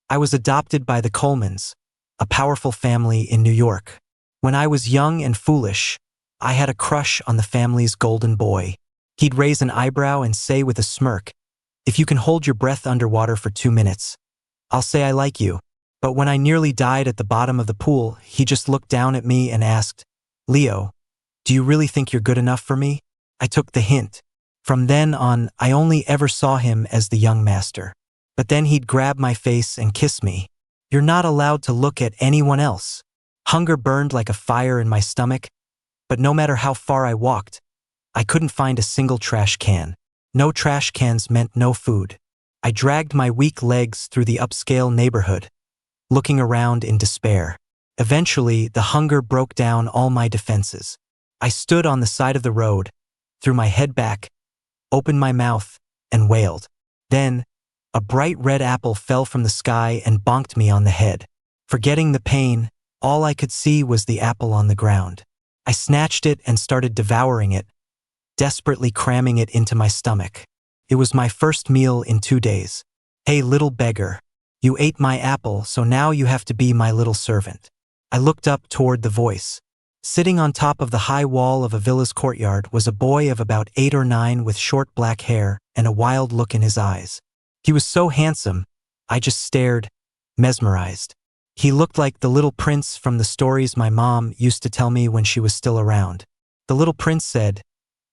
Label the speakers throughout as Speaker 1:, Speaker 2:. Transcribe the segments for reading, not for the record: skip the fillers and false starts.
Speaker 1: I was adopted by the Colemans, a powerful family in New York. When I was young and foolish, I had a crush on the family's golden boy. He'd raise an eyebrow and say with a smirk, "If you can hold your breath underwater for 2 minutes, I'll say I like you." But when I nearly died at the bottom of the pool, he just looked down at me and asked, "Leo, do you really think you're good enough for me?" I took the hint. From then on, I only ever saw him as the young master. But then he'd grab my face and kiss me. "You're not allowed to look at anyone else." Hunger burned like a fire in my stomach, but no matter how far I walked, I couldn't find a single trash can. No trash cans meant no food. I dragged my weak legs through the upscale neighborhood, looking around in despair. Eventually, the hunger broke down all my defenses. I stood on the side of the road, threw my head back, opened my mouth, and wailed. Then, a bright red apple fell from the sky and bonked me on the head. Forgetting the pain, all I could see was the apple on the ground. I snatched it and started devouring it, desperately cramming it into my stomach. It was my first meal in 2 days. "Hey, little beggar, you ate my apple, so now you have to be my little servant." I looked up toward the voice. Sitting on top of the high wall of a villa's courtyard was a boy of about 8 or 9 with short black hair and a wild look in his eyes. He was so handsome, I just stared, mesmerized. He looked like the little prince from the stories my mom used to tell me when she was still around. The little prince said,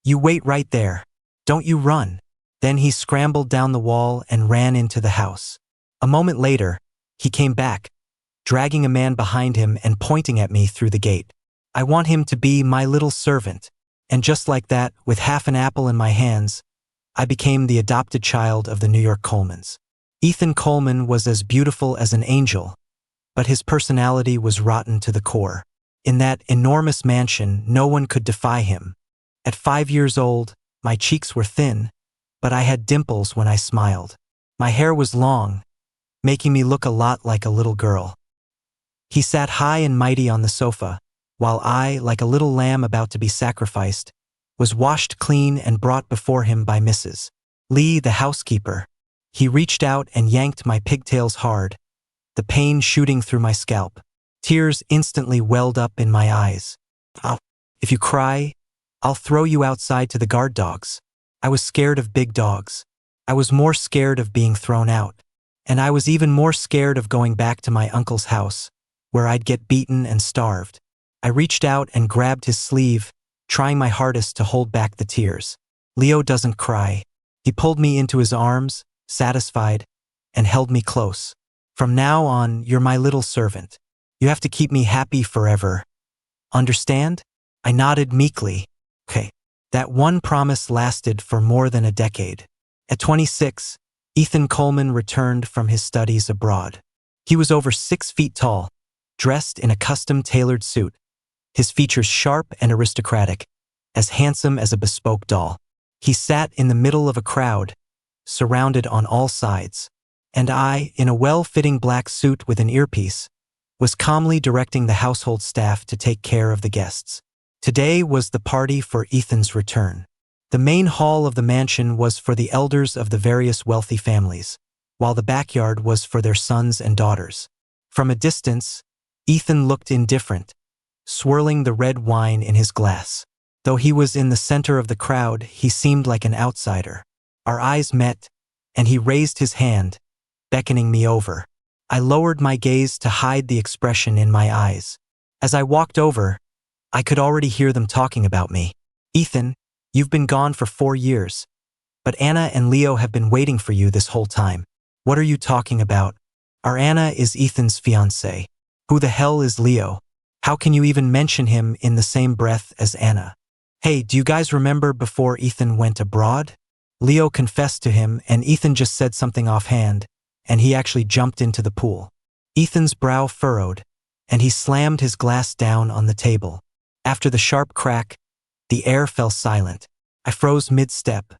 Speaker 1: "You wait right there. Don't you run." Then he scrambled down the wall and ran into the house. A moment later, he came back, dragging a man behind him and pointing at me through the gate. "I want him to be my little servant." And just like that, with half an apple in my hands, I became the adopted child of the New York Colemans. Ethan Coleman was as beautiful as an angel, but his personality was rotten to the core. In that enormous mansion, no one could defy him. At 5 years old, my cheeks were thin, but I had dimples when I smiled. My hair was long, making me look a lot like a little girl. He sat high and mighty on the sofa, while I, like a little lamb about to be sacrificed, was washed clean and brought before him by Mrs. Lee, the housekeeper. He reached out and yanked my pigtails hard, the pain shooting through my scalp. Tears instantly welled up in my eyes. "If you cry, I'll throw you outside to the guard dogs." I was scared of big dogs. I was more scared of being thrown out. And I was even more scared of going back to my uncle's house, where I'd get beaten and starved. I reached out and grabbed his sleeve, trying my hardest to hold back the tears. "Leo doesn't cry." He pulled me into his arms, satisfied, and held me close. "From now on, you're my little servant. You have to keep me happy forever. Understand?" I nodded meekly. "Okay." That one promise lasted for more than a decade. At 26, Ethan Coleman returned from his studies abroad. He was over 6 feet tall, dressed in a custom-tailored suit, his features sharp and aristocratic, as handsome as a bespoke doll. He sat in the middle of a crowd, surrounded on all sides, and I, in a well-fitting black suit with an earpiece, was calmly directing the household staff to take care of the guests. Today was the party for Ethan's return. The main hall of the mansion was for the elders of the various wealthy families, while the backyard was for their sons and daughters. From a distance, Ethan looked indifferent, swirling the red wine in his glass. Though he was in the center of the crowd, he seemed like an outsider. Our eyes met, and he raised his hand, beckoning me over. I lowered my gaze to hide the expression in my eyes. As I walked over, I could already hear them talking about me. "Ethan, you've been gone for 4 years, but Anna and Leo have been waiting for you this whole time." "What are you talking about?" "Our Anna is Ethan's fiancée." "Who the hell is Leo? How can you even mention him in the same breath as Anna?" "Hey, do you guys remember before Ethan went abroad? Leo confessed to him and Ethan just said something offhand, and he actually jumped into the pool." Ethan's brow furrowed, and he slammed his glass down on the table. After the sharp crack, the air fell silent. I froze mid-step.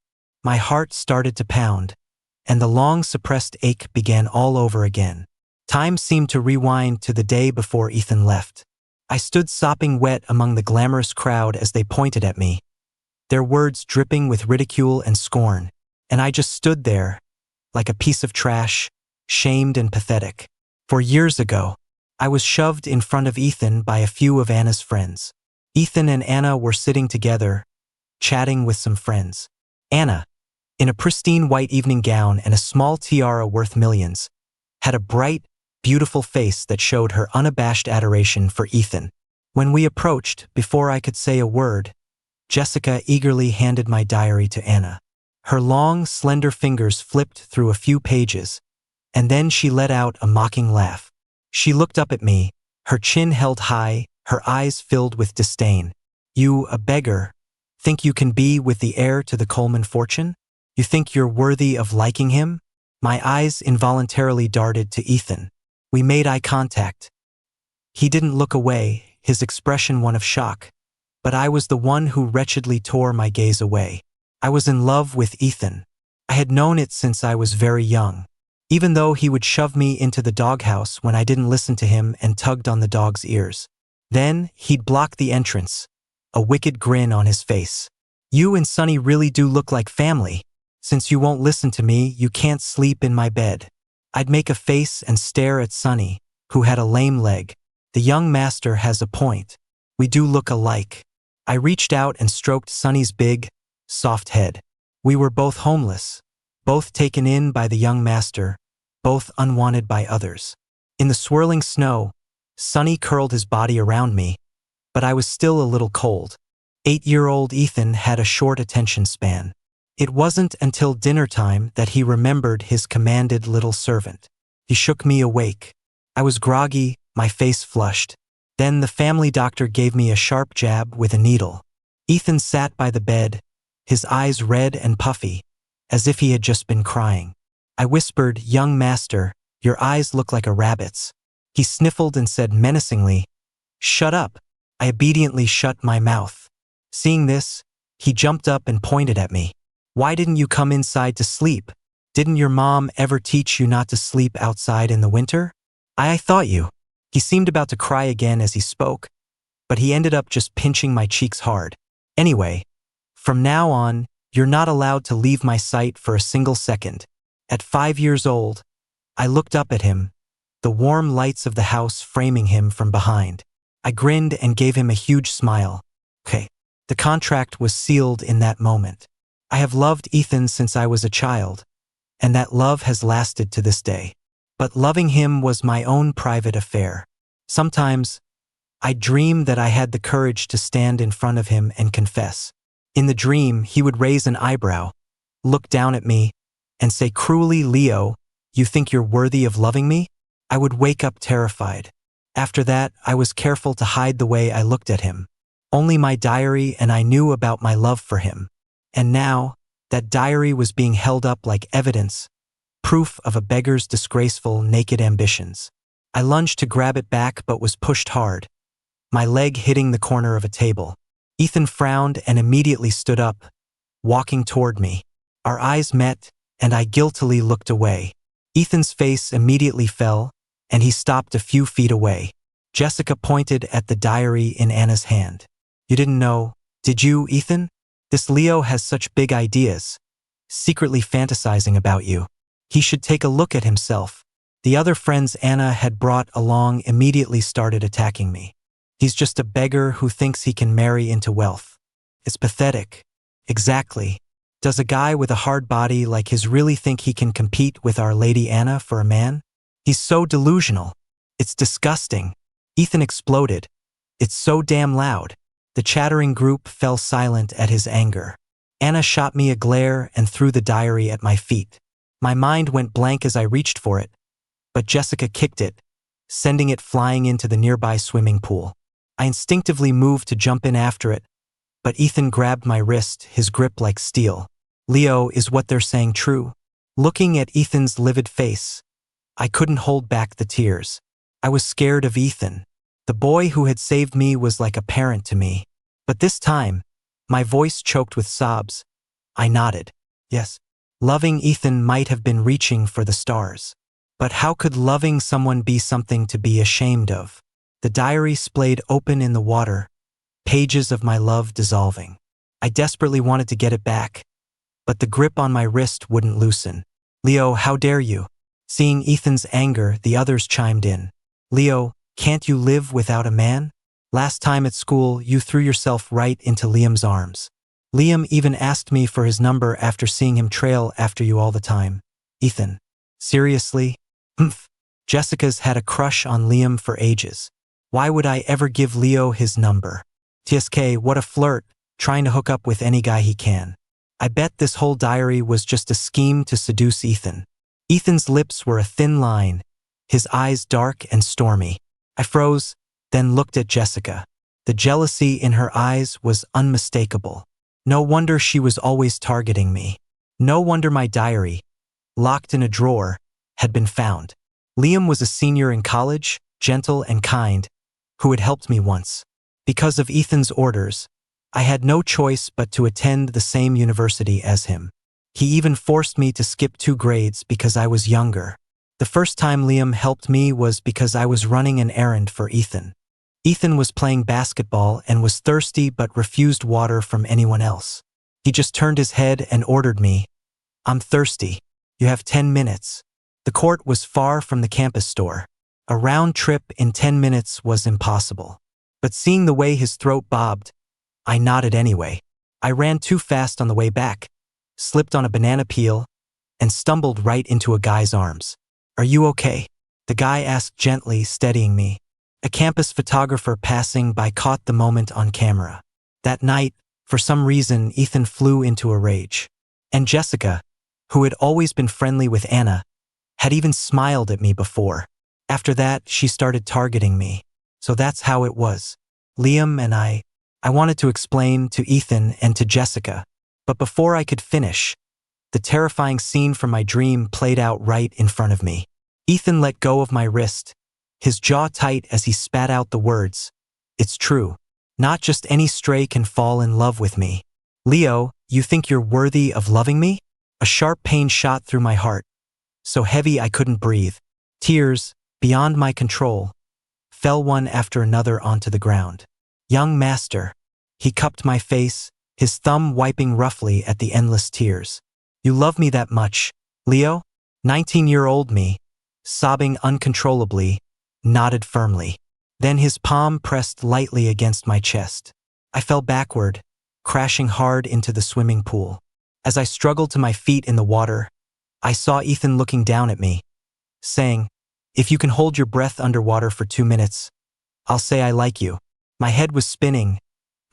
Speaker 1: My heart started to pound, and the long suppressed ache began all over again. Time seemed to rewind to the day before Ethan left. I stood sopping wet among the glamorous crowd as they pointed at me, their words dripping with ridicule and scorn, and I just stood there, like a piece of trash, shamed and pathetic. For years ago, I was shoved in front of Ethan by a few of Anna's friends. Ethan and Anna were sitting together, chatting with some friends. Anna, in a pristine white evening gown and a small tiara worth millions, had a bright, beautiful face that showed her unabashed adoration for Ethan. When we approached, before I could say a word, Jessica eagerly handed my diary to Anna. Her long, slender fingers flipped through a few pages, and then she let out a mocking laugh. She looked up at me, her chin held high, her eyes filled with disdain. You, a beggar, think you can be with the heir to the Coleman fortune? You think you're worthy of liking him? My eyes involuntarily darted to Ethan. We made eye contact. He didn't look away, his expression one of shock. But I was the one who wretchedly tore my gaze away. I was in love with Ethan. I had known it since I was very young. Even though he would shove me into the doghouse when I didn't listen to him and tugged on the dog's ears. Then, he'd block the entrance, a wicked grin on his face. You and Sonny really do look like family. Since you won't listen to me, you can't sleep in my bed. I'd make a face and stare at Sonny, who had a lame leg. The young master has a point. We do look alike. I reached out and stroked Sonny's big, soft head. We were both homeless, both taken in by the young master, both unwanted by others. In the swirling snow, Sonny curled his body around me, but I was still a little cold. 8-year-old Ethan had a short attention span. It wasn't until dinner time that he remembered his commanded little servant. He shook me awake. I was groggy, my face flushed. Then the family doctor gave me a sharp jab with a needle. Ethan sat by the bed, his eyes red and puffy, as if he had just been crying. I whispered, "Young master, your eyes look like a rabbit's." He sniffled and said menacingly, "Shut up." I obediently shut my mouth. Seeing this, he jumped up and pointed at me. "Why didn't you come inside to sleep? Didn't your mom ever teach you not to sleep outside in the winter?" I thought you. He seemed about to cry again as he spoke, but he ended up just pinching my cheeks hard. "Anyway, from now on, you're not allowed to leave my sight for a single second." At 5 years old, I looked up at him, the warm lights of the house framing him from behind. I grinned and gave him a huge smile. Okay. The contract was sealed in that moment. I have loved Ethan since I was a child, and that love has lasted to this day. But loving him was my own private affair. Sometimes, I dreamed that I had the courage to stand in front of him and confess. In the dream, he would raise an eyebrow, look down at me, and say cruelly, "Leo, you think you're worthy of loving me?" I would wake up terrified. After that, I was careful to hide the way I looked at him. Only my diary and I knew about my love for him. And now, that diary was being held up like evidence, proof of a beggar's disgraceful, naked ambitions. I lunged to grab it back but was pushed hard, my leg hitting the corner of a table. Ethan frowned and immediately stood up, walking toward me. Our eyes met, and I guiltily looked away. Ethan's face immediately fell, and he stopped a few feet away. Jessica pointed at the diary in Anna's hand. "You didn't know, did you, Ethan? This Leo has such big ideas, secretly fantasizing about you. He should take a look at himself." The other friends Anna had brought along immediately started attacking me. "He's just a beggar who thinks he can marry into wealth. It's pathetic." Exactly. Does a guy with a hard body like his really think he can compete with Our Lady Anna for a man? He's so delusional. It's disgusting. Ethan exploded. "It's so damn loud." The chattering group fell silent at his anger. Anna shot me a glare and threw the diary at my feet. My mind went blank as I reached for it, but Jessica kicked it, sending it flying into the nearby swimming pool. I instinctively moved to jump in after it, but Ethan grabbed my wrist, his grip like steel. "Leo, is what they're saying true?" Looking at Ethan's livid face, I couldn't hold back the tears. I was scared of Ethan. The boy who had saved me was like a parent to me. But this time, my voice choked with sobs. I nodded. Yes, loving Ethan might have been reaching for the stars. But how could loving someone be something to be ashamed of? The diary splayed open in the water, pages of my love dissolving. I desperately wanted to get it back, but the grip on my wrist wouldn't loosen. "Leo, how dare you? Seeing Ethan's anger, the others chimed in. Leo, can't you live without a man? Last time at school, you threw yourself right into Liam's arms. Liam even asked me for his number after seeing him trail after you all the time. Ethan. Seriously? Humph. Jessica's had a crush on Liam for ages. Why would I ever give Leo his number? TSK, what a flirt, trying to hook up with any guy he can. I bet this whole diary was just a scheme to seduce Ethan. Ethan's lips were a thin line, his eyes dark and stormy. I froze, then looked at Jessica. The jealousy in her eyes was unmistakable. No wonder she was always targeting me. No wonder my diary, locked in a drawer, had been found. Liam was a senior in college, gentle and kind, who had helped me once. Because of Ethan's orders, I had no choice but to attend the same university as him. He even forced me to skip 2 grades because I was younger. The first time Liam helped me was because I was running an errand for Ethan. Ethan was playing basketball and was thirsty but refused water from anyone else. He just turned his head and ordered me, "I'm thirsty. You have 10 minutes." The court was far from the campus store. A round trip in 10 minutes was impossible. But seeing the way his throat bobbed, I nodded anyway. I ran too fast on the way back, slipped on a banana peel, and stumbled right into a guy's arms. "Are you okay?" the guy asked gently, steadying me. A campus photographer passing by caught the moment on camera. That night, for some reason, Ethan flew into a rage. And Jessica, who had always been friendly with Anna, had even smiled at me before. After that, she started targeting me. So that's how it was. Liam and I wanted to explain to Ethan and to Jessica. But before I could finish, the terrifying scene from my dream played out right in front of me. Ethan let go of my wrist, his jaw tight as he spat out the words, "It's true. Not just any stray can fall in love with me. Leo, you think you're worthy of loving me?" A sharp pain shot through my heart, so heavy I couldn't breathe. Tears, beyond my control, fell one after another onto the ground. "Young master," he cupped my face, his thumb wiping roughly at the endless tears. "You love me that much, Leo?" 19-year-old me, sobbing uncontrollably, nodded firmly. Then his palm pressed lightly against my chest. I fell backward, crashing hard into the swimming pool. As I struggled to my feet in the water, I saw Ethan looking down at me, saying, "If you can hold your breath underwater for 2 minutes, I'll say I like you." My head was spinning.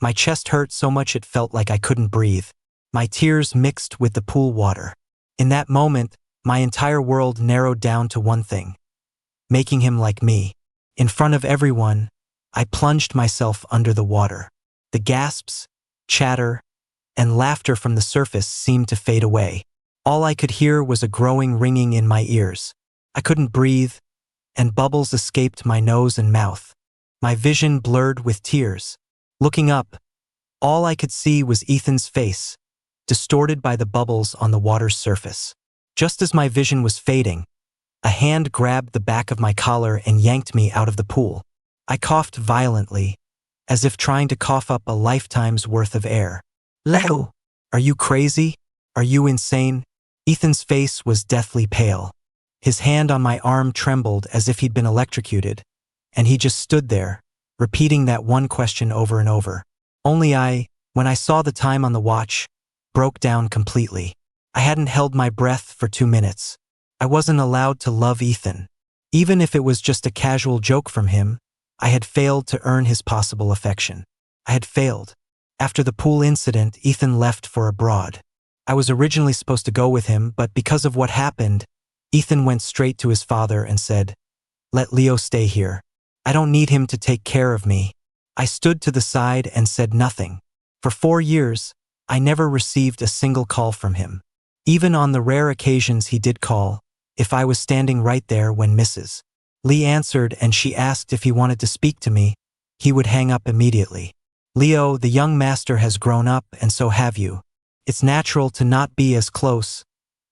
Speaker 1: My chest hurt so much it felt like I couldn't breathe. My tears mixed with the pool water. In that moment, my entire world narrowed down to one thing: making him like me. In front of everyone, I plunged myself under the water. The gasps, chatter, and laughter from the surface seemed to fade away. All I could hear was a growing ringing in my ears. I couldn't breathe, and bubbles escaped my nose and mouth. My vision blurred with tears. Looking up, all I could see was Ethan's face, distorted by the bubbles on the water's surface. Just as my vision was fading, a hand grabbed the back of my collar and yanked me out of the pool. I coughed violently, as if trying to cough up a lifetime's worth of air. "Leo, are you crazy? Are you insane?" Ethan's face was deathly pale. His hand on my arm trembled as if he'd been electrocuted, and he just stood there, repeating that one question over and over. Only I, when I saw the time on the watch, broke down completely. I hadn't held my breath for 2 minutes. I wasn't allowed to love Ethan. Even if it was just a casual joke from him, I had failed to earn his possible affection. I had failed. After the pool incident, Ethan left for abroad. I was originally supposed to go with him, but because of what happened, Ethan went straight to his father and said, "Let Leo stay here. I don't need him to take care of me." I stood to the side and said nothing. For 4 years, I never received a single call from him. Even on the rare occasions he did call, if I was standing right there when Mrs. Lee answered and she asked if he wanted to speak to me, he would hang up immediately. "Leo, the young master has grown up and so have you. It's natural to not be as close,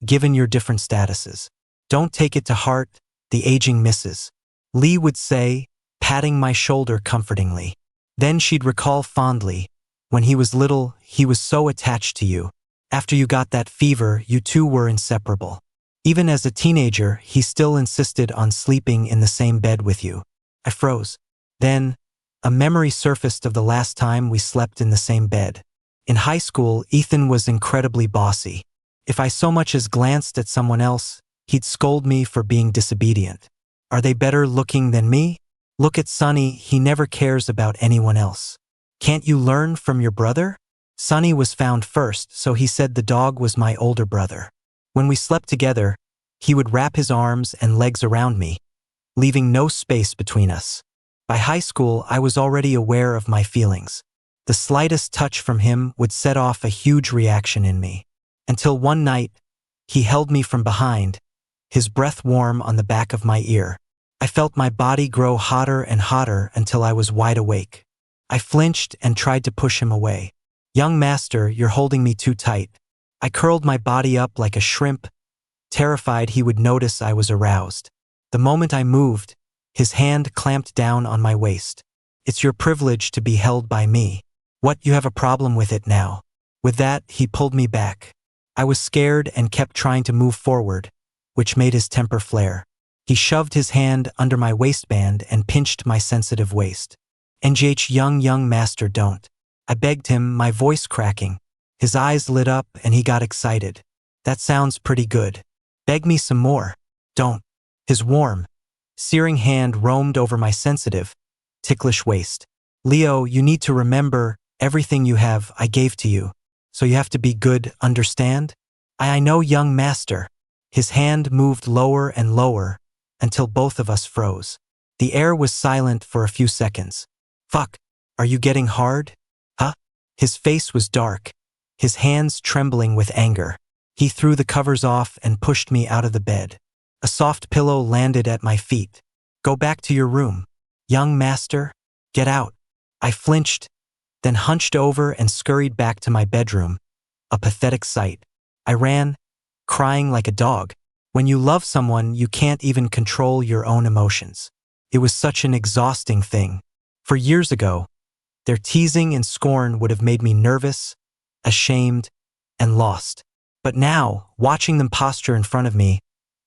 Speaker 1: given your different statuses. Don't take it to heart," the aging Mrs. Lee would say, patting my shoulder comfortingly. Then she'd recall fondly, "When he was little, he was so attached to you. After you got that fever, you two were inseparable. Even as a teenager, he still insisted on sleeping in the same bed with you. I froze. Then, a memory surfaced of the last time we slept in the same bed. In high school, Ethan was incredibly bossy. If I so much as glanced at someone else, he'd scold me for being disobedient. Are they better looking than me? Look at Sonny, he never cares about anyone else. Can't you learn from your brother? Sonny was found first, so he said the dog was my older brother. When we slept together, he would wrap his arms and legs around me, leaving no space between us. By high school, I was already aware of my feelings. The slightest touch from him would set off a huge reaction in me. Until one night, he held me from behind, his breath warm on the back of my ear. I felt my body grow hotter and hotter until I was wide awake. I flinched and tried to push him away. Young master, you're holding me too tight. I curled my body up like a shrimp, terrified he would notice I was aroused. The moment I moved, his hand clamped down on my waist. It's your privilege to be held by me. What, you have a problem with it now? With that, he pulled me back. I was scared and kept trying to move forward, which made his temper flare. He shoved his hand under my waistband and pinched my sensitive waist. NGH, young master, don't. I begged him, my voice cracking. His eyes lit up and he got excited. That sounds pretty good. Beg me some more. Don't. His warm, searing hand roamed over my sensitive, ticklish waist. Leo, you need to remember, everything you have, I gave to you. So you have to be good, understand? I know, young master. His hand moved lower and lower until both of us froze. The air was silent for a few seconds. Fuck, are you getting hard? Huh? His face was dark, his hands trembling with anger. He threw the covers off and pushed me out of the bed. A soft pillow landed at my feet. Go back to your room. Young master, get out. I flinched, then hunched over and scurried back to my bedroom, a pathetic sight. I ran, crying like a dog. When you love someone, you can't even control your own emotions. It was such an exhausting thing. For years ago, their teasing and scorn would have made me nervous, ashamed, and lost. But now, watching them posture in front of me,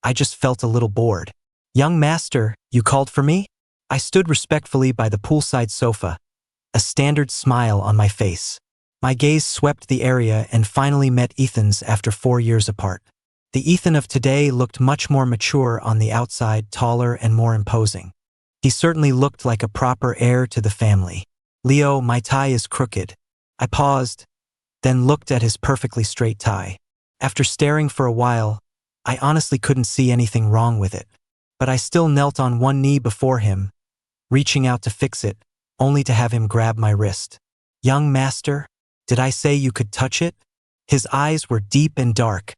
Speaker 1: I just felt a little bored. Young master, you called for me? I stood respectfully by the poolside sofa, a standard smile on my face. My gaze swept the area and finally met Ethan's after 4 years apart. The Ethan of today looked much more mature on the outside, taller and more imposing. He certainly looked like a proper heir to the family. Leo, my tie is crooked. I paused, then looked at his perfectly straight tie. After staring for a while, I honestly couldn't see anything wrong with it. But I still knelt on one knee before him, reaching out to fix it, only to have him grab my wrist. Young master, did I say you could touch it? His eyes were deep and dark,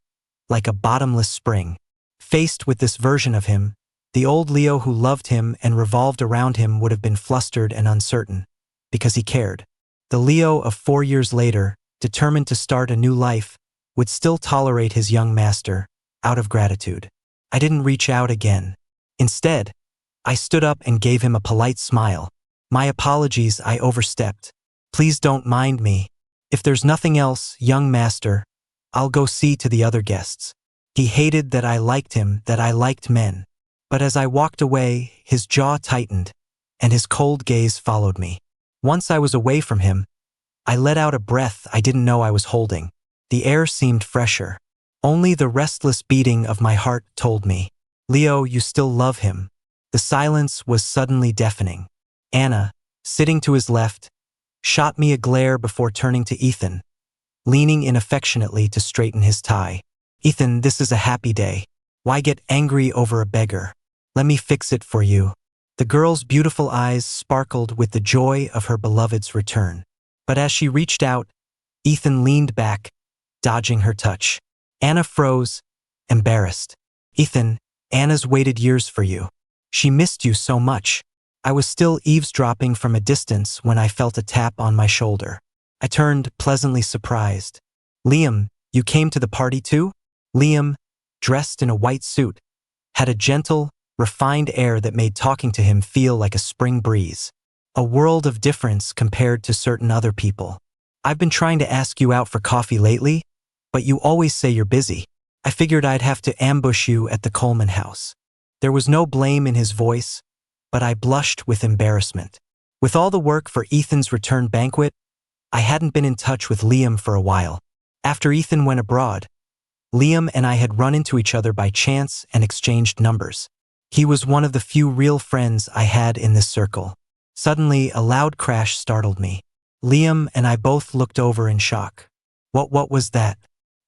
Speaker 1: like a bottomless spring. Faced with this version of him, the old Leo who loved him and revolved around him would have been flustered and uncertain, because he cared. The Leo of 4 years later, determined to start a new life, would still tolerate his young master, out of gratitude. I didn't reach out again. Instead, I stood up and gave him a polite smile. My apologies, I overstepped. Please don't mind me. If there's nothing else, young master, I'll go see to the other guests. He hated that I liked him, that I liked men. But as I walked away, his jaw tightened, and his cold gaze followed me. Once I was away from him, I let out a breath I didn't know I was holding. The air seemed fresher. Only the restless beating of my heart told me, Leo, you still love him. The silence was suddenly deafening. Anna, sitting to his left, shot me a glare before turning to Ethan, leaning in affectionately to straighten his tie. Ethan, this is a happy day. Why get angry over a beggar? Let me fix it for you. The girl's beautiful eyes sparkled with the joy of her beloved's return. But as she reached out, Ethan leaned back, dodging her touch. Anna froze, embarrassed. Ethan, Anna's waited years for you. She missed you so much. I was still eavesdropping from a distance when I felt a tap on my shoulder. I turned, pleasantly surprised. Liam, you came to the party too? Liam, dressed in a white suit, had a gentle, refined air that made talking to him feel like a spring breeze. A world of difference compared to certain other people. I've been trying to ask you out for coffee lately, but you always say you're busy. I figured I'd have to ambush you at the Coleman house. There was no blame in his voice, but I blushed with embarrassment. With all the work for Ethan's return banquet, I hadn't been in touch with Liam for a while. After Ethan went abroad, Liam and I had run into each other by chance and exchanged numbers. He was one of the few real friends I had in this circle. Suddenly, a loud crash startled me. Liam and I both looked over in shock. What was that?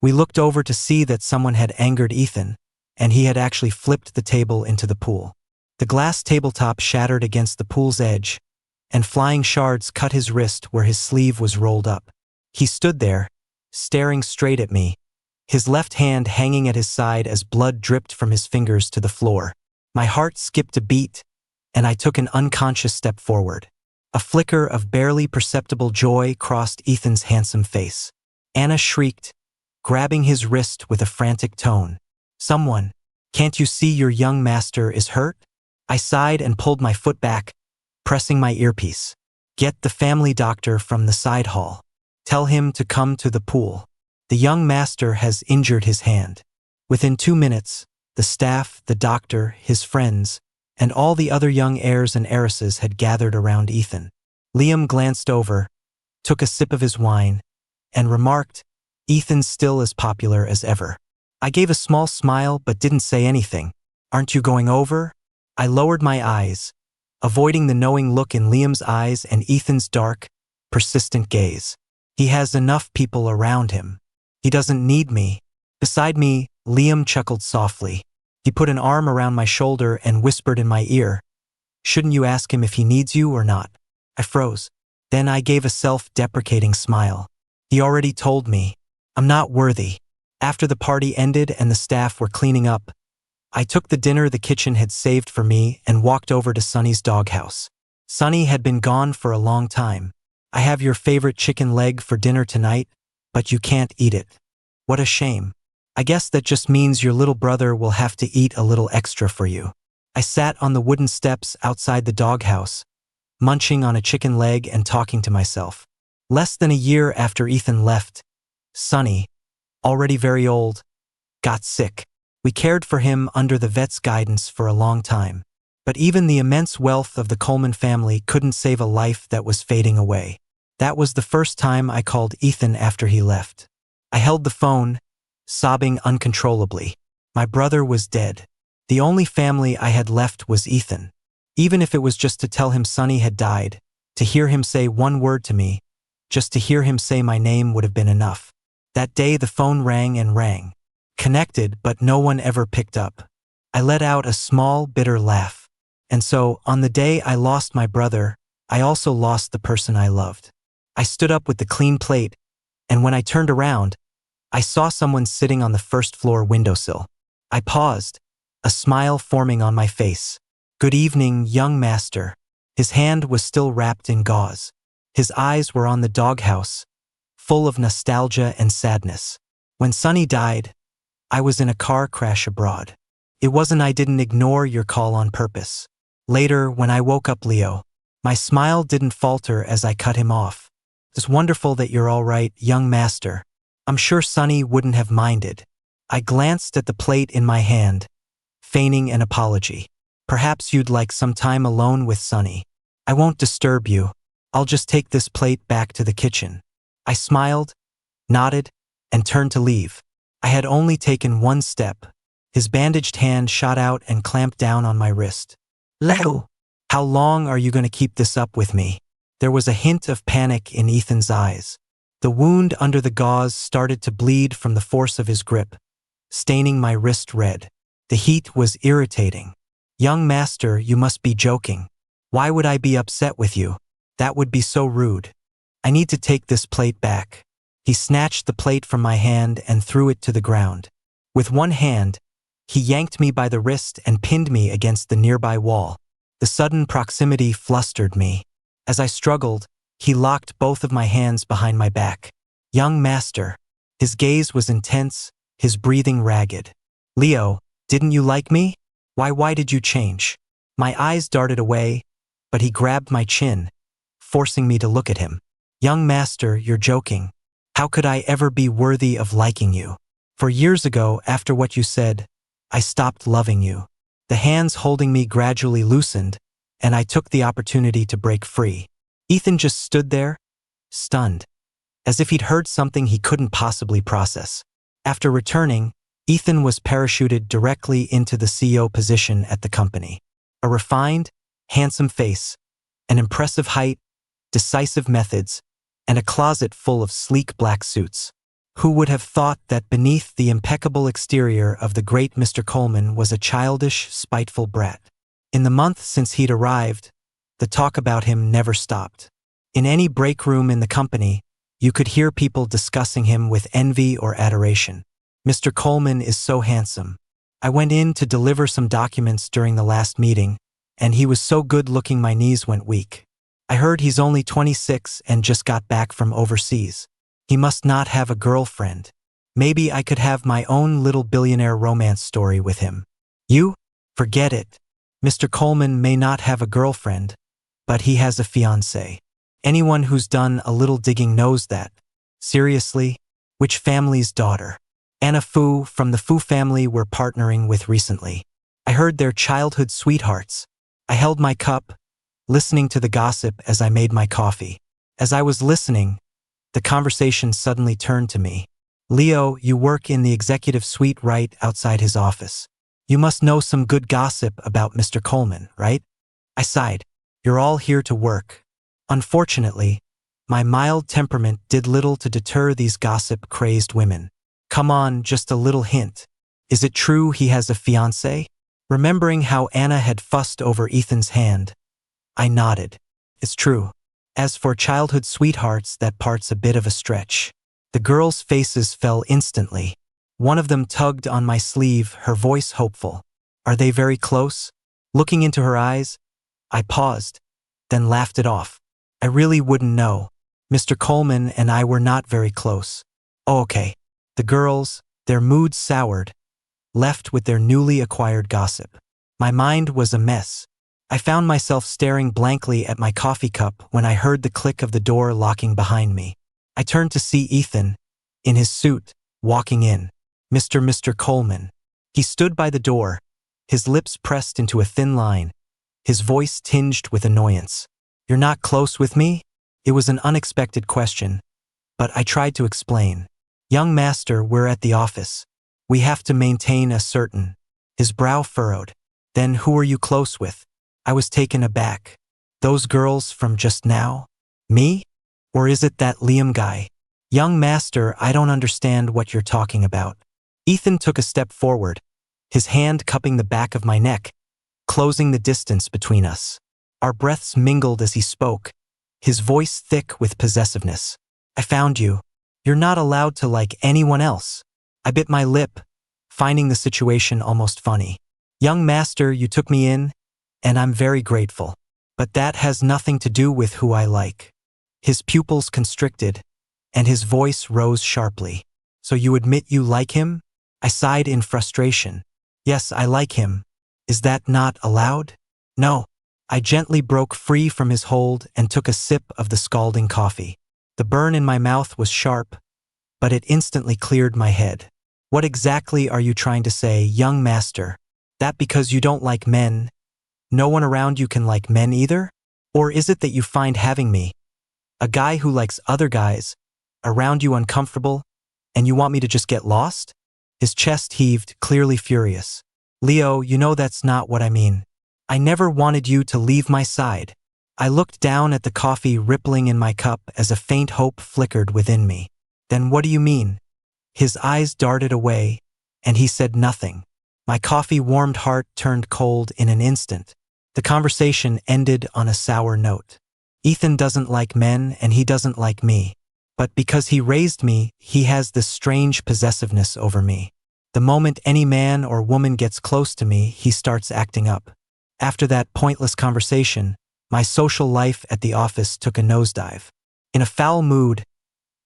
Speaker 1: We looked over to see that someone had angered Ethan, and he had actually flipped the table into the pool. The glass tabletop shattered against the pool's edge, and flying shards cut his wrist where his sleeve was rolled up. He stood there, staring straight at me, his left hand hanging at his side as blood dripped from his fingers to the floor. My heart skipped a beat, and I took an unconscious step forward. A flicker of barely perceptible joy crossed Ethan's handsome face. Anna shrieked, grabbing his wrist with a frantic tone. "Someone, can't you see your young master is hurt?" I sighed and pulled my foot back, pressing my earpiece. "Get the family doctor from the side hall. Tell him to come to the pool. The young master has injured his hand." Within 2 minutes, the staff, the doctor, his friends, and all the other young heirs and heiresses had gathered around Ethan. Liam glanced over, took a sip of his wine, and remarked, "Ethan's still as popular as ever." I gave a small smile but didn't say anything. "Aren't you going over?" I lowered my eyes, avoiding the knowing look in Liam's eyes and Ethan's dark, persistent gaze. "He has enough people around him. He doesn't need me." Beside me, Liam chuckled softly. He put an arm around my shoulder and whispered in my ear, "Shouldn't you ask him if he needs you or not?" I froze. Then I gave a self-deprecating smile. "He already told me. I'm not worthy." After the party ended and the staff were cleaning up, I took the dinner the kitchen had saved for me and walked over to Sonny's doghouse. Sonny had been gone for a long time. "I have your favorite chicken leg for dinner tonight, but you can't eat it." "What a shame. I guess that just means your little brother will have to eat a little extra for you." I sat on the wooden steps outside the doghouse, munching on a chicken leg and talking to myself. Less than a year after Ethan left, Sonny, already very old, got sick. We cared for him under the vet's guidance for a long time. But even the immense wealth of the Coleman family couldn't save a life that was fading away. That was the first time I called Ethan after he left. I held the phone, sobbing uncontrollably. My brother was dead. The only family I had left was Ethan. Even if it was just to tell him Sonny had died, to hear him say one word to me, just to hear him say my name would have been enough. That day the phone rang and rang. Connected, but no one ever picked up. I let out a small, bitter laugh. And so, on the day I lost my brother, I also lost the person I loved. I stood up with the clean plate, and when I turned around, I saw someone sitting on the first-floor windowsill. I paused, a smile forming on my face. "Good evening, young master." His hand was still wrapped in gauze. His eyes were on the doghouse, full of nostalgia and sadness. "When Sonny died, I was in a car crash abroad. It wasn't I didn't ignore your call on purpose. Later, when I woke up, Leo, my smile didn't falter as I cut him off. It's wonderful that you're all right, young master. I'm sure Sonny wouldn't have minded." I glanced at the plate in my hand, feigning an apology. "Perhaps you'd like some time alone with Sonny. I won't disturb you. I'll just take this plate back to the kitchen." I smiled, nodded, and turned to leave. I had only taken one step. His bandaged hand shot out and clamped down on my wrist. "Leo, how long are you going to keep this up with me?" There was a hint of panic in Ethan's eyes. The wound under the gauze started to bleed from the force of his grip, staining my wrist red. The heat was irritating. "Young master, you must be joking. Why would I be upset with you? That would be so rude. I need to take this plate back." He snatched the plate from my hand and threw it to the ground. With one hand, he yanked me by the wrist and pinned me against the nearby wall. The sudden proximity flustered me. As I struggled, he locked both of my hands behind my back. "Young master." His gaze was intense, his breathing ragged. "Leo, didn't you like me? Why did you change?" My eyes darted away, but he grabbed my chin, forcing me to look at him. "Young master, you're joking. How could I ever be worthy of liking you?" For years ago, after what you said, I stopped loving you. The hands holding me gradually loosened, and I took the opportunity to break free. Ethan just stood there, stunned, as if he'd heard something he couldn't possibly process. After returning, Ethan was parachuted directly into the CEO position at the company. A refined, handsome face, an impressive height, decisive methods, and a closet full of sleek black suits. Who would have thought that beneath the impeccable exterior of the great Mr. Coleman was a childish, spiteful brat? In the month since he'd arrived, the talk about him never stopped. In any break room in the company, you could hear people discussing him with envy or adoration. Mr. Coleman is so handsome. I went in to deliver some documents during the last meeting, and he was so good-looking my knees went weak. I heard he's only 26 and just got back from overseas. He must not have a girlfriend. Maybe I could have my own little billionaire romance story with him. You? Forget it. Mr. Coleman may not have a girlfriend, but he has a fiancée. Anyone who's done a little digging knows that. Seriously? Which family's daughter? Anna Fu from the Fu family we're partnering with recently. I heard they're childhood sweethearts. I held my cup, listening to the gossip as I made my coffee. As I was listening, the conversation suddenly turned to me. Leo, you work in the executive suite right outside his office. You must know some good gossip about Mr. Coleman, right? I sighed. You're all here to work. Unfortunately, my mild temperament did little to deter these gossip-crazed women. Come on, just a little hint. Is it true he has a fiancée? Remembering how Anna had fussed over Ethan's hand, I nodded. It's true. As for childhood sweethearts, that part's a bit of a stretch. The girls' faces fell instantly. One of them tugged on my sleeve, her voice hopeful. Are they very close? Looking into her eyes, I paused, then laughed it off. I really wouldn't know. Mr. Coleman and I were not very close. Oh, okay. The girls, their moods soured, left with their newly acquired gossip. My mind was a mess. I found myself staring blankly at my coffee cup when I heard the click of the door locking behind me. I turned to see Ethan, in his suit, walking in. Mr. Coleman. He stood by the door, his lips pressed into a thin line, his voice tinged with annoyance. You're not close with me? It was an unexpected question, but I tried to explain. Young master, we're at the office. We have to maintain a certain. His brow furrowed. Then who are you close with? I was taken aback. Those girls from just now? Me? Or is it that Liam guy? Young master, I don't understand what you're talking about. Ethan took a step forward, his hand cupping the back of my neck, closing the distance between us. Our breaths mingled as he spoke, his voice thick with possessiveness. I found you. You're not allowed to like anyone else. I bit my lip, finding the situation almost funny. Young master, you took me in, and I'm very grateful. But that has nothing to do with who I like. His pupils constricted, and his voice rose sharply. So you admit you like him? I sighed in frustration. Yes, I like him. Is that not allowed? No. I gently broke free from his hold and took a sip of the scalding coffee. The burn in my mouth was sharp, but it instantly cleared my head. What exactly are you trying to say, young master? That because you don't like men, no one around you can like men either? Or is it that you find having me, a guy who likes other guys, around you uncomfortable, and you want me to just get lost? His chest heaved, clearly furious. Leo, you know that's not what I mean. I never wanted you to leave my side. I looked down at the coffee rippling in my cup as a faint hope flickered within me. Then what do you mean? His eyes darted away, and he said nothing. My coffee-warmed heart turned cold in an instant. The conversation ended on a sour note. Ethan doesn't like men, and he doesn't like me. But because he raised me, he has this strange possessiveness over me. The moment any man or woman gets close to me, he starts acting up. After that pointless conversation, my social life at the office took a nosedive. In a foul mood,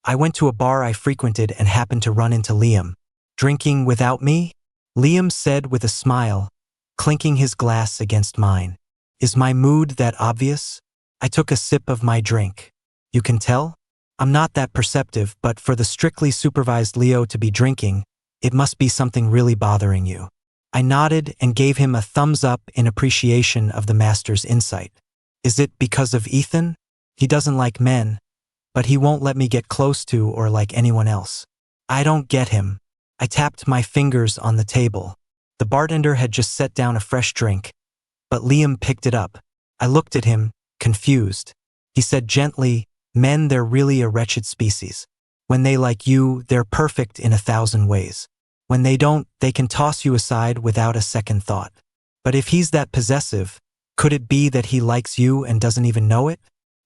Speaker 1: I went to a bar I frequented and happened to run into Liam. Drinking without me? Liam said with a smile, clinking his glass against mine. Is my mood that obvious? I took a sip of my drink. You can tell? I'm not that perceptive, but for the strictly supervised Leo to be drinking, It must be something really bothering you. I nodded and gave him a thumbs up in appreciation of the master's insight. Is it because of Ethan? He doesn't like men, but he won't let me get close to or like anyone else. I don't get him. I tapped my fingers on the table. The bartender had just set down a fresh drink, but Liam picked it up. I looked at him, confused. He said gently, "Men, they're really a wretched species. When they like you, they're perfect in 1,000 ways. When they don't, they can toss you aside without a second thought. But if he's that possessive, could it be that he likes you and doesn't even know it?"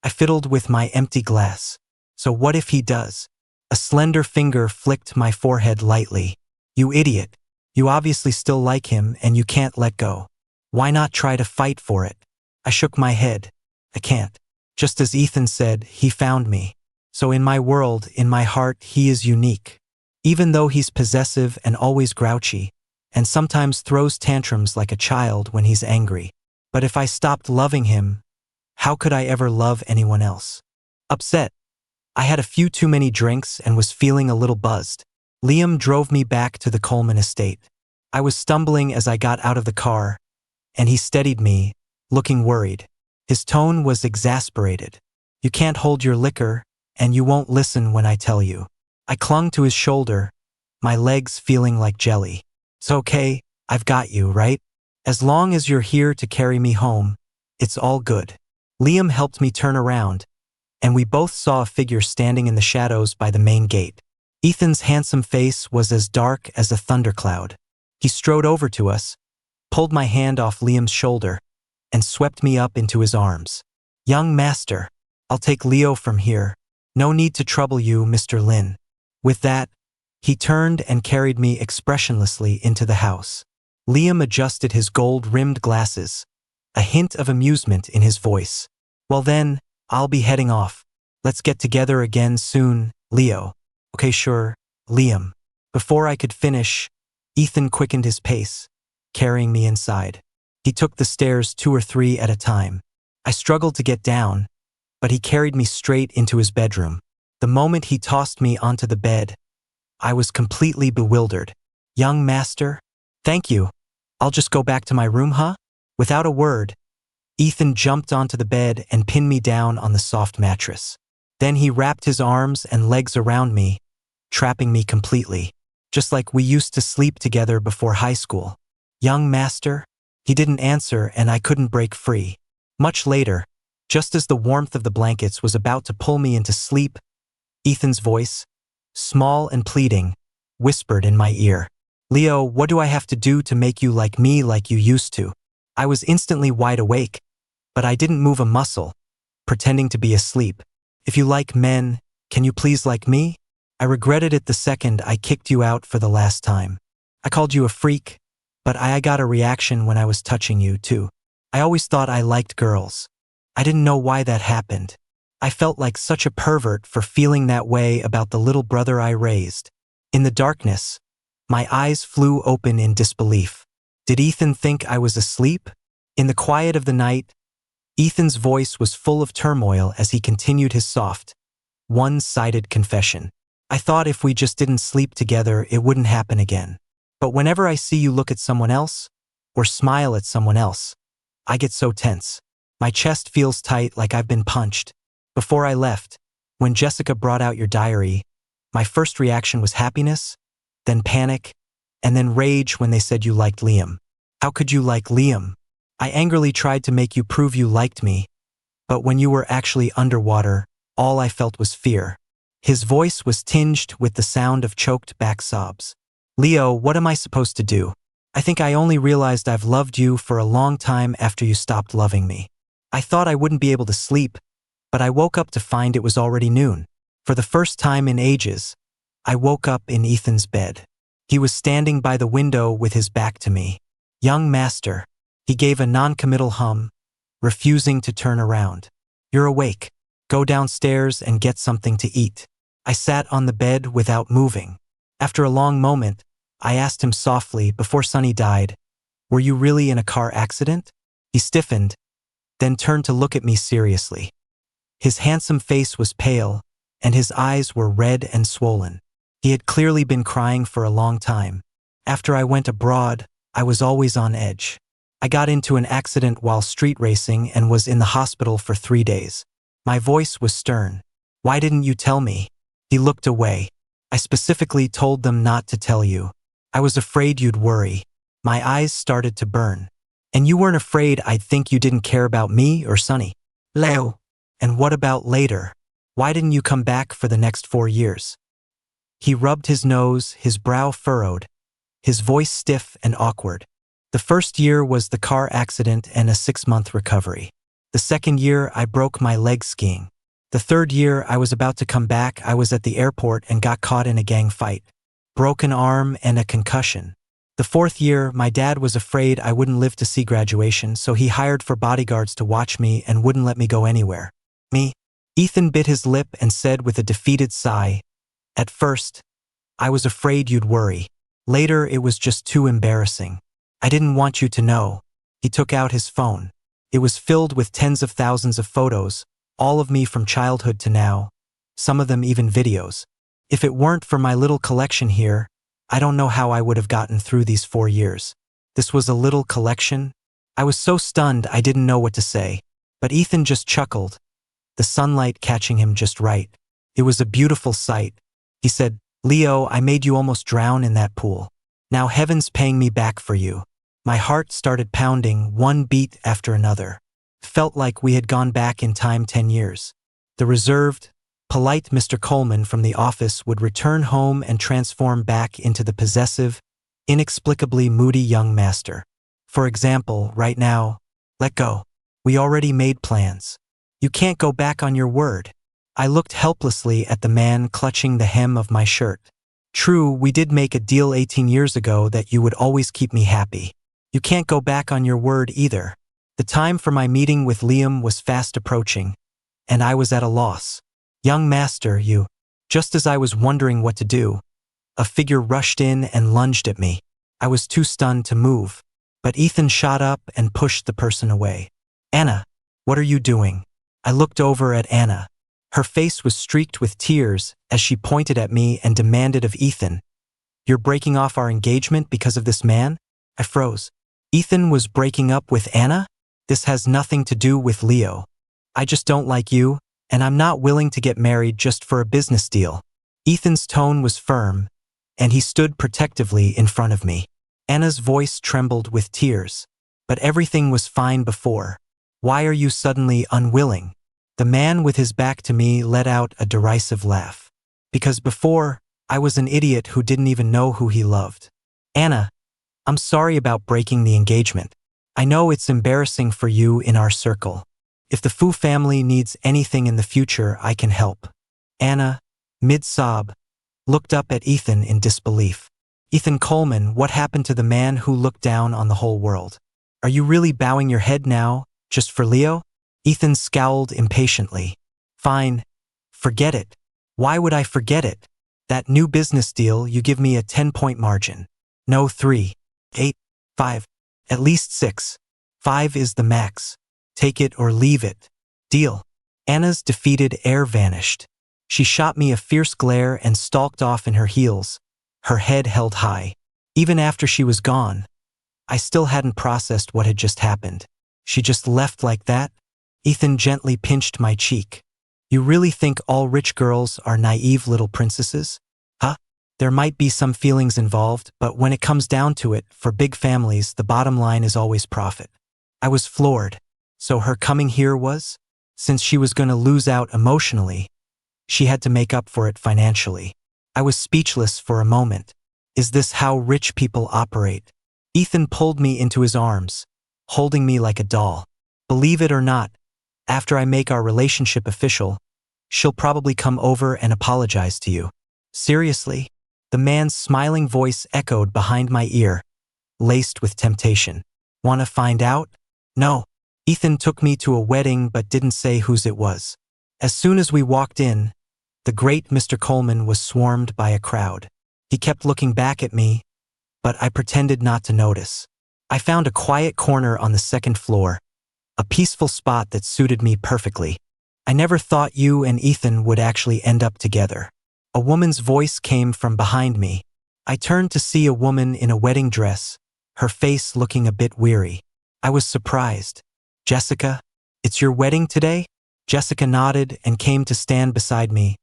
Speaker 1: I fiddled with my empty glass. So what if he does? A slender finger flicked my forehead lightly. You idiot. You obviously still like him and you can't let go. Why not try to fight for it? I shook my head. I can't. Just as Ethan said, he found me. So in my world, in my heart, he is unique. Even though he's possessive and always grouchy, and sometimes throws tantrums like a child when he's angry. But if I stopped loving him, how could I ever love anyone else? Upset. I had a few too many drinks and was feeling a little buzzed. Liam drove me back to the Coleman estate. I was stumbling as I got out of the car, and he steadied me, looking worried. His tone was exasperated. You can't hold your liquor, and you won't listen when I tell you. I clung to his shoulder, my legs feeling like jelly. It's okay, I've got you, right? As long as you're here to carry me home, it's all good. Liam helped me turn around, and we both saw a figure standing in the shadows by the main gate. Ethan's handsome face was as dark as a thundercloud. He strode over to us, pulled my hand off Liam's shoulder, and swept me up into his arms. "Young master, I'll take Leo from here. No need to trouble you, Mr. Lin." With that, he turned and carried me expressionlessly into the house. Liam adjusted his gold-rimmed glasses, a hint of amusement in his voice. "Well then, I'll be heading off. Let's get together again soon, Leo." "Okay, sure, Liam." Before I could finish, Ethan quickened his pace, carrying me inside. He took the stairs 2 or 3 at a time. I struggled to get down, but he carried me straight into his bedroom. The moment he tossed me onto the bed, I was completely bewildered. "Young master? Thank you. I'll just go back to my room, huh?" Without a word, Ethan jumped onto the bed and pinned me down on the soft mattress. Then he wrapped his arms and legs around me, trapping me completely, just like we used to sleep together before high school. "Young master?" He didn't answer and I couldn't break free. Much later, just as the warmth of the blankets was about to pull me into sleep, Ethan's voice, small and pleading, whispered in my ear, "Leo, what do I have to do to make you like me like you used to?" I was instantly wide awake, but I didn't move a muscle, pretending to be asleep. "If you like men, can you please like me?" I regretted it the second I kicked you out for the last time. I called you a freak, but I got a reaction when I was touching you, too. I always thought I liked girls. I didn't know why that happened. I felt like such a pervert for feeling that way about the little brother I raised. In the darkness, my eyes flew open in disbelief. Did Ethan think I was asleep? In the quiet of the night, Ethan's voice was full of turmoil as he continued his soft, one-sided confession. "I thought if we just didn't sleep together, it wouldn't happen again. But whenever I see you look at someone else, or smile at someone else, I get so tense. My chest feels tight like I've been punched. Before I left, when Jessica brought out your diary, my first reaction was happiness, then panic, and then rage when they said you liked Liam. How could you like Liam? I angrily tried to make you prove you liked me, but when you were actually underwater, all I felt was fear." His voice was tinged with the sound of choked back sobs. "Leo, what am I supposed to do? I think I only realized I've loved you for a long time after you stopped loving me. I thought I wouldn't be able to sleep, but I woke up to find it was already noon. For the first time in ages, I woke up in Ethan's bed. He was standing by the window with his back to me. "Young master." He gave a non-committal hum, refusing to turn around. "You're awake. Go downstairs and get something to eat." I sat on the bed without moving. After a long moment, I asked him softly before Sonny died, "Were you really in a car accident?" He stiffened, then turned to look at me seriously. His handsome face was pale, and his eyes were red and swollen. He had clearly been crying for a long time. After I went abroad, I was always on edge. I got into an accident while street racing and was in the hospital for 3 days. My voice was stern. Why didn't you tell me? He looked away. I specifically told them not to tell you. I was afraid you'd worry. My eyes started to burn. And you weren't afraid I'd think you didn't care about me or Sonny? Leo. And what about later? Why didn't you come back for the next 4 years? He rubbed his nose, his brow furrowed, his voice stiff and awkward. The first year was the car accident and a 6-month recovery. The second year, I broke my leg skiing. The third year, I was about to come back. I was at the airport and got caught in a gang fight. Broken arm and a concussion. The fourth year, my dad was afraid I wouldn't live to see graduation, so he hired for bodyguards to watch me and wouldn't let me go anywhere. Me? Ethan bit his lip and said with a defeated sigh, "At first, I was afraid you'd worry. Later, it was just too embarrassing. I didn't want you to know." He took out his phone. It was filled with tens of thousands of photos, all of me from childhood to now, some of them even videos. If it weren't for my little collection here, I don't know how I would have gotten through these 4 years. This was a little collection? I was so stunned I didn't know what to say. But Ethan just chuckled, the sunlight catching him just right. It was a beautiful sight. He said, "Leo, I made you almost drown in that pool. Now heaven's paying me back for you." My heart started pounding, one beat after another. Felt like we had gone back in time 10 years. The reserved, polite Mr. Coleman from the office would return home and transform back into the possessive, inexplicably moody young master. For example, right now, "Let go. We already made plans. You can't go back on your word." I looked helplessly at the man clutching the hem of my shirt. "True, we did make a deal 18 years ago that you would always keep me happy. You can't go back on your word either." The time for my meeting with Liam was fast approaching, and I was at a loss. "Young master, you..." Just as I was wondering what to do, a figure rushed in and lunged at me. I was too stunned to move, but Ethan shot up and pushed the person away. "Anna, what are you doing?" I looked over at Anna. Her face was streaked with tears as she pointed at me and demanded of Ethan, "You're breaking off our engagement because of this man?" I froze. Ethan was breaking up with Anna? This has nothing to do with Leo. I just don't like you, and I'm not willing to get married just for a business deal. Ethan's tone was firm, and he stood protectively in front of me. Anna's voice trembled with tears. "But everything was fine before. Why are you suddenly unwilling?" The man with his back to me let out a derisive laugh. "Because before, I was an idiot who didn't even know who he loved. Anna, I'm sorry about breaking the engagement. I know it's embarrassing for you in our circle. If the Fu family needs anything in the future, I can help." Anna, mid-sob, looked up at Ethan in disbelief. "Ethan Coleman, what happened to the man who looked down on the whole world? Are you really bowing your head now, just for Leo?" Ethan scowled impatiently. "Fine. Forget it. Why would I forget it? That new business deal, you give me a 10-point margin. No 3, 8, 5, at least 6. 5 is the max. Take it or leave it. Deal." Anna's defeated air vanished. She shot me a fierce glare and stalked off in her heels, her head held high. Even after she was gone, I still hadn't processed what had just happened. She just left like that? Ethan gently pinched my cheek. "You really think all rich girls are naive little princesses? Huh? There might be some feelings involved, but when it comes down to it, for big families, the bottom line is always profit." I was floored. So her coming here was? Since she was going to lose out emotionally, she had to make up for it financially. I was speechless for a moment. Is this how rich people operate? Ethan pulled me into his arms, holding me like a doll. "Believe it or not, after I make our relationship official, she'll probably come over and apologize to you." "Seriously?" The man's smiling voice echoed behind my ear, laced with temptation. "Wanna find out?" "No." Ethan took me to a wedding but didn't say whose it was. As soon as we walked in, the great Mr. Coleman was swarmed by a crowd. He kept looking back at me, but I pretended not to notice. I found a quiet corner on the second floor, a peaceful spot that suited me perfectly. "I never thought you and Ethan would actually end up together." A woman's voice came from behind me. I turned to see a woman in a wedding dress, her face looking a bit weary. I was surprised. Jessica, it's your wedding today? Jessica nodded and came to stand beside me,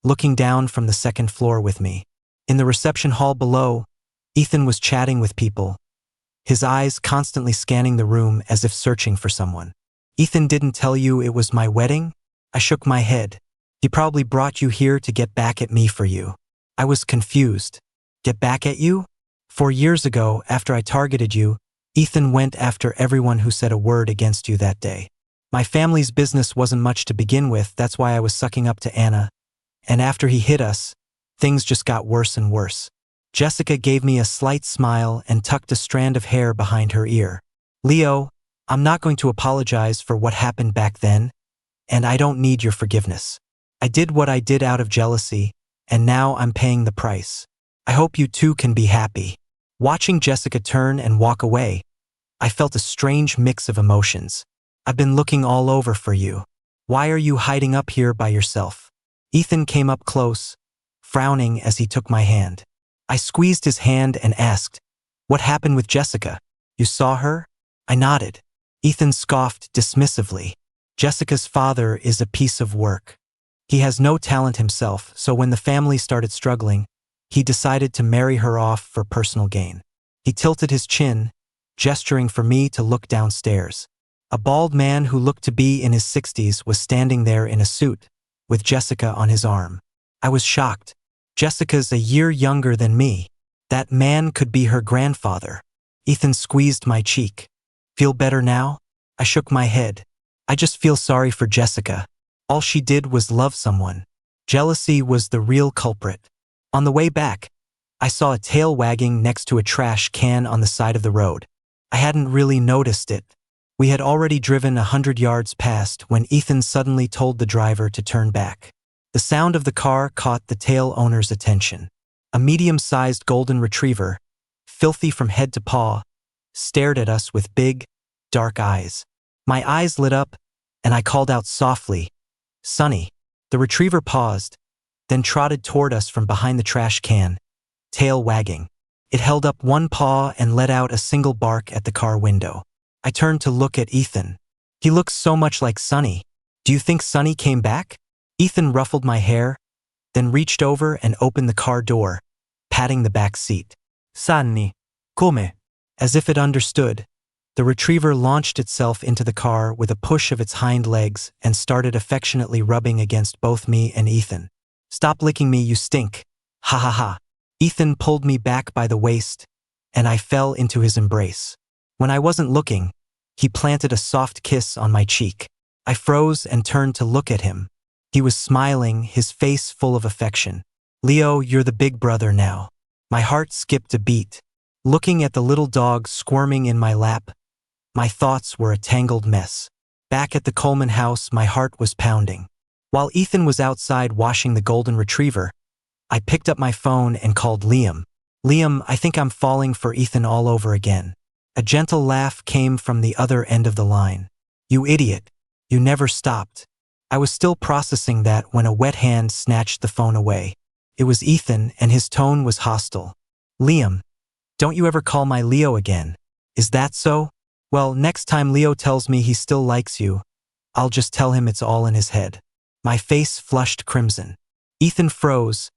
Speaker 1: looking down from the second floor with me. In the reception hall below, Ethan was chatting with people, his eyes constantly scanning the room as if searching for someone. Ethan didn't tell you it was my wedding? I shook my head. He probably brought you here to get back at me for you. I was confused. Get back at you? 4 years ago, after I targeted you, Ethan went after everyone who said a word against you that day. My family's business wasn't much to begin with, that's why I was sucking up to Anna. And after he hit us, things just got worse and worse. Jessica gave me a slight smile and tucked a strand of hair behind her ear. Leo, I'm not going to apologize for what happened back then, and I don't need your forgiveness. I did what I did out of jealousy, and now I'm paying the price. I hope you two can be happy. Watching Jessica turn and walk away, I felt a strange mix of emotions. I've been looking all over for you. Why are you hiding up here by yourself? Ethan came up close, frowning as he took my hand. I squeezed his hand and asked, "What happened with Jessica? You saw her?" I nodded. Ethan scoffed dismissively. Jessica's father is a piece of work. He has no talent himself, so when the family started struggling, he decided to marry her off for personal gain. He tilted his chin, gesturing for me to look downstairs. A bald man who looked to be in his 60s was standing there in a suit, with Jessica on his arm. I was shocked. Jessica's a year younger than me. That man could be her grandfather. Ethan squeezed my cheek. Feel better now? I shook my head. I just feel sorry for Jessica. All she did was love someone. Jealousy was the real culprit. On the way back, I saw a tail wagging next to a trash can on the side of the road. I hadn't really noticed it. We had already driven 100 yards past when Ethan suddenly told the driver to turn back. The sound of the car caught the tail owner's attention. A medium-sized golden retriever, filthy from head to paw, stared at us with big, dark eyes. My eyes lit up, and I called out softly, "Sonny." The retriever paused, then trotted toward us from behind the trash can, tail wagging. It held up one paw and let out a single bark at the car window. I turned to look at Ethan. He looks so much like Sonny. Do you think Sonny came back? Ethan ruffled my hair, then reached over and opened the car door, patting the back seat. Sonny, come. As if it understood, the retriever launched itself into the car with a push of its hind legs and started affectionately rubbing against both me and Ethan. Stop licking me, you stink. Ha ha ha. Ethan pulled me back by the waist, and I fell into his embrace. When I wasn't looking, he planted a soft kiss on my cheek. I froze and turned to look at him. He was smiling, his face full of affection. Leo, you're the big brother now. My heart skipped a beat. Looking at the little dog squirming in my lap, my thoughts were a tangled mess. Back at the Coleman house, my heart was pounding. While Ethan was outside washing the golden retriever, I picked up my phone and called Liam. Liam, I think I'm falling for Ethan all over again. A gentle laugh came from the other end of the line. You idiot. You never stopped. I was still processing that when a wet hand snatched the phone away. It was Ethan, and his tone was hostile. Liam, don't you ever call my Leo again. Is that so? Well, next time Leo tells me he still likes you, I'll just tell him it's all in his head. My face flushed crimson. Ethan froze,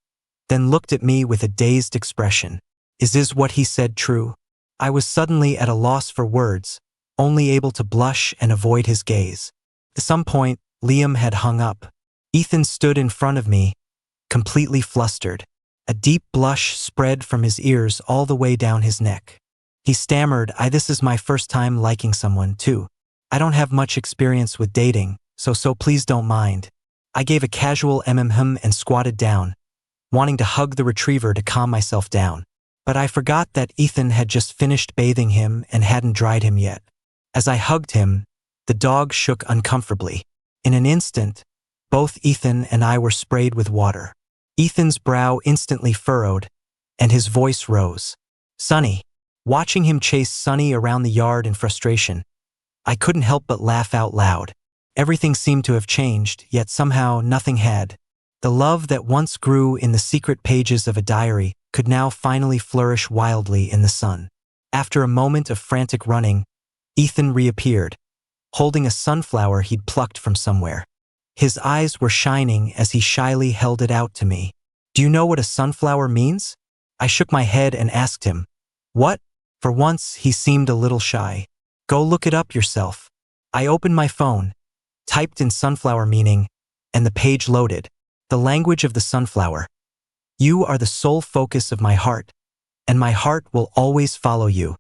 Speaker 1: then looked at me with a dazed expression. Is this what he said true? I was suddenly at a loss for words, only able to blush and avoid his gaze. At some point, Liam had hung up. Ethan stood in front of me, completely flustered. A deep blush spread from his ears all the way down his neck. He stammered, this is my first time liking someone, too. I don't have much experience with dating, so please don't mind. I gave a casual and squatted down, wanting to hug the retriever to calm myself down. But I forgot that Ethan had just finished bathing him and hadn't dried him yet. As I hugged him, the dog shook uncomfortably. In an instant, both Ethan and I were sprayed with water. Ethan's brow instantly furrowed, and his voice rose. Sonny. Watching him chase Sonny around the yard in frustration, I couldn't help but laugh out loud. Everything seemed to have changed, yet somehow nothing had. The love that once grew in the secret pages of a diary could now finally flourish wildly in the sun. After a moment of frantic running, Ethan reappeared, holding a sunflower he'd plucked from somewhere. His eyes were shining as he shyly held it out to me. "Do you know what a sunflower means?" I shook my head and asked him. "What?" For once, he seemed a little shy. "Go look it up yourself." I opened my phone, typed in sunflower meaning, and the page loaded. The language of the sunflower. "You are the sole focus of my heart, and my heart will always follow you."